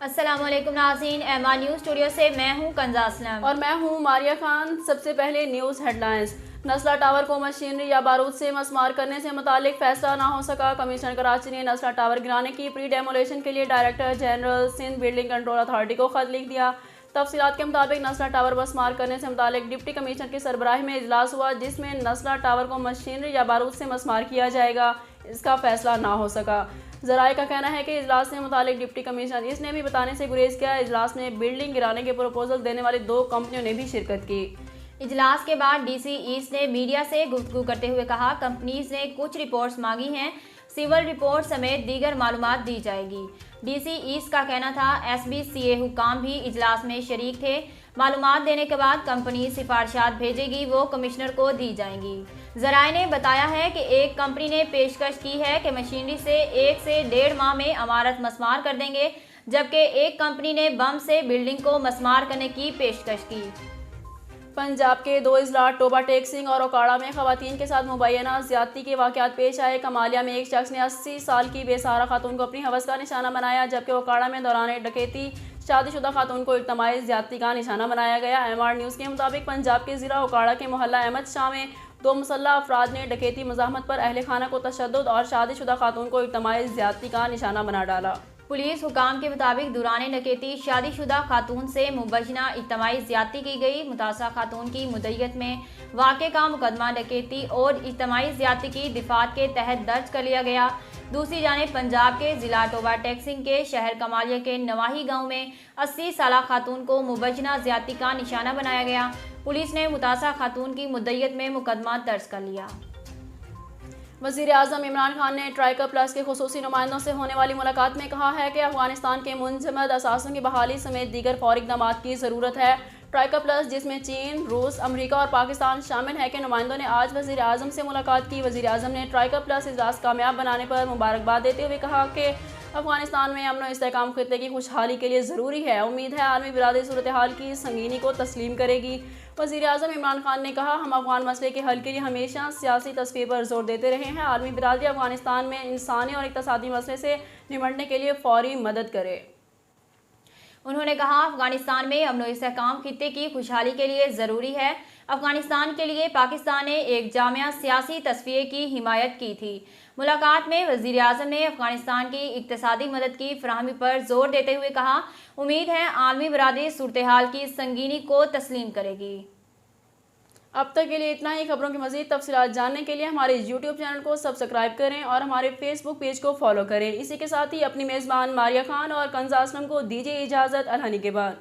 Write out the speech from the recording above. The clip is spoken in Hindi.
अस्सलामुअलैकुम नाज़रीन, एमआर न्यूज़ स्टूडियो से मैं हूं कंजा असलम और मैं हूं मारिया खान। सबसे पहले न्यूज़ हेडलाइंस। नस्ला टावर को मशीनरी या बारूद से मसमार करने से मुतालिक फैसला ना हो सका। कमिश्नर कराची ने नस्ला टावर गिराने की प्री डेमोलेशन के लिए director general Sindh building control authority को खत लिख दिया। तफसीलात के मुताबिक नस्ला टावर मसमार करने से मुतालिक डिप्टी कमिश्नर की सरबराही में इजलास हुआ, जिसमें नस्ला टावर को मशीनरी या बारूद से मसमार किया जाएगा। इसका फैसला ना हो सका। ज़राए का कहना है कि इजलास से मुतालिक डिप्टी कमिश्नर इसने भी बताने से गुरेज किया। इजलास में बिल्डिंग गिराने के प्रपोजल देने वाली 2 कंपनियों ने भी शिरकत की। इजलास के बाद डीसी ईस्ट ने मीडिया से गुफ्तगू करते हुए कहा, कंपनीज ने कुछ रिपोर्ट्स मांगी हैं, सिविल रिपोर्ट समेत दीगर मालूमात दी जाएगी। डीसी ईस्ट का कहना था एसबीसीए हुकाम भी इजलास में शरीक थे। मालूमात देने के बाद कंपनी सिफारिशात भेजेगी, वो कमिश्नर को दी जाएंगी। ज़राए ने बताया है कि एक कंपनी ने पेशकश की है कि मशीनरी से 1 से 1.5 माह में इमारत मसमार कर देंगे, जबकि एक कंपनी ने बम से बिल्डिंग को मसमार करने की पेशकश की। पंजाब के 2 अजला टोबा टेक सिंह और ओकाड़ा में खवातीन के साथ मुबैना ज्यादती के वाक़यात पेश आए। कमालिया में एक शख्स ने 80 साल की बेसहारा खातून को अपनी हवस का निशाना बनाया, जबकि ओकाड़ा में दौरान डकैती शादीशुदा खातून को इज्तिमाई ज्यादती का निशाना बनाया गया। एमआर न्यूज़ के मुताबिक पंजाब के ज़िला ओकाड़ा के मोहल्ला अहमद शाह में 2 मुसल्लह अफराद ने डकैती मज़ाहमत पर अहले खाना को तशद्दुद और शादीशुदा खातून को इज्तिमाई ज्यादती का निशाना बना डाला। पुलिस हुकाम के मुताबिक दौरान डकैती शादीशुदा खातून से मुबैना इज्तिमाई ज्यादती की गई। मुतासरा खातून की मुद्दत में वाक़े का मुकदमा डकैती और इज्तिमाई ज्यादती की दिफात के तहत दर्ज कर लिया गया। दूसरी जानिब पंजाब के ज़िला टोबा टेक्सिंग के शहर कमालिया के नवाही गाँव में 80 साला खातून को मुबैना ज्यादती का निशाना बनाया गया। पुलिस ने मुतासरा खातून की मुद्दत में मुकदमा दर्ज कर लिया। वज़ीर आज़म इमरान खान ने ट्राइकर प्लस के खुसूसी नुमाइंदों से होने वाली मुलाकात में कहा है कि अफगानिस्तान के मुंजमद असासों की बहाली समेत दीगर फौरी इक़दामात की ज़रूरत है। ट्राइकर प्लस, जिसमें चीन, रूस, अमरीका और पाकिस्तान शामिल है, के नुमाइंदों ने आज वज़ीर आज़म से मुलाकात की। वज़ीर आज़म ने ट्राइकर प्लस इजलास कामयाब बनाने पर मुबारकबाद देते हुए कहा कि अफगानिस्तान में अमन और इस्तेहकाम खित्ते की खुशहाली के लिए ज़रूरी है। उम्मीद है आलमी बिरादरी सूरत हाल की संगीनी को तस्लीम करेगी। वज़ीर आज़म इमरान खान ने कहा, हम अफगान मसले के हल के लिए हमेशा सियासी तस्वीर पर जोर देते रहे हैं। आलमी बिरादरी अफगानिस्तान में इंसानी और इक़्तिसादी मसले से निपटने के लिए फौरी मदद करे। उन्होंने कहा, अफगानिस्तान में अमन और इस्तेहकाम खित्ते की खुशहाली के लिए ज़रूरी है। अफगानिस्तान के लिए पाकिस्तान ने एक जामिया सियासी तस्वीर की हिमायत की थी। मुलाकात में वज़ीर आज़म ने अफगानिस्तान की इक़्तिसादी मदद की फराहमी पर जोर देते हुए कहा, उम्मीद है आलमी बिरादरी सूरत हाल की संगीनी को तस्लीम करेगी। अब तक के लिए इतना ही। खबरों की मज़ीद तफसीलात जानने के लिए हमारे यूट्यूब चैनल को सब्सक्राइब करें और हमारे फेसबुक पेज को फॉलो करें। इसी के साथ ही अपनी मेज़बान मारिया खान और कंजा असलम को दीजिए इजाज़त। अल्लाह के बाद।